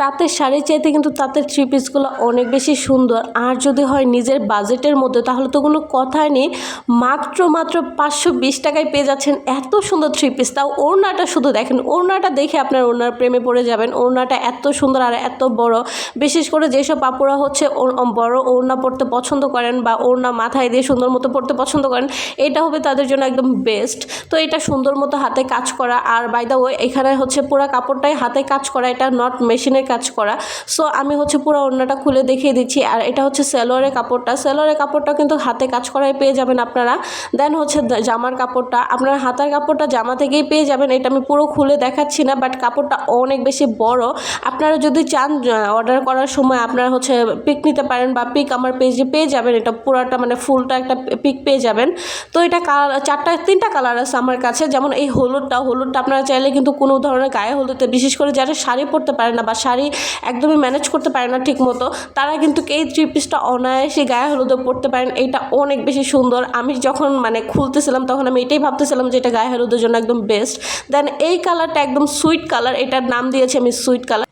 তাঁতের শাড়ি চাইতে কিন্তু তাঁতের থ্রি পিসগুলো অনেক বেশি সুন্দর। আর যদি হয় নিজের বাজেটের মধ্যে তাহলে তো কোনো কথাই নেই। মাত্র 520 টাকায় পেয়ে যাচ্ছেন এত সুন্দর থ্রি পিস। তাও ওড়নাটা শুধু দেখেন, ওড়নাটা দেখে আপনার ওড়নার প্রেমে পড়ে যাবেন। ওড়নাটা এত সুন্দর আর এত বড়। বিশেষ করে যেসব আপুরা হচ্ছে বড় ওড়না পরতে পছন্দ করেন বা ওড়না মাথায় দিয়ে সুন্দর মতো পরতে পছন্দ করেন, এটা হবে তাদের জন্য একদম বেস্ট। তো এটা সুন্দর মতো হাতে কাজ করা, আর বাই দ্য ওয়ে এখানে হচ্ছে পুরো কাপড়টাই হাতে কাজ করা, এটা নট মেশিনের কাজ করা। সো আমি হচ্ছে পুরো ওড়নাটা খুলে দেখিয়ে দিচ্ছি। আর এটা হচ্ছে সালোয়ারের কাপড়টা, সালোয়ারের কাপড়টা কিন্তু হাতে কাজ করাই পেয়ে যাবেন আপনারা। দেন হচ্ছে জামার কাপড়টা, আপনারা হাতার কাপড়টা জামা থেকেই পেয়ে যাবেন। এটা আমি পুরো খুলে দেখাচ্ছি না, বাট কাপড়টা অনেক বেশি বড়। আপনারা যদি চান অর্ডার করার সময় আপনারা হচ্ছে পিক নিতে পারেন, বা পিক আমার পেজে পেয়ে যাবেন। এটা পুরোটা মানে ফুলটা একটা পিক পেয়ে যাবেন। তো এটা তিনটা কালার আছে আমার কাছে। যেমন এই হলুদটা আপনারা চাইলে কিন্তু কোনো ধরনের গায়ে হলুদে, বিশেষ করে যারা শাড়ি পরতে পারে না বা শাড়ি একদমই ম্যানেজ করতে পারে না ঠিক মতো, তারা কিন্তু এই থ্রি পিসটা অনায়াসে গায়ে হলুদে পরতে পারেন। এইটা অনেক বেশি সুন্দর। আমি যখন মানে খুলতেছিলাম তখন আমি এটাই ভাবতেছিলাম যে এটা গায়ে হলুদের জন্য একদম বেস্ট। দেন এই কালারটা একদম সুইট কালার, এটার নাম দিয়েছি আমি সুইট কালার।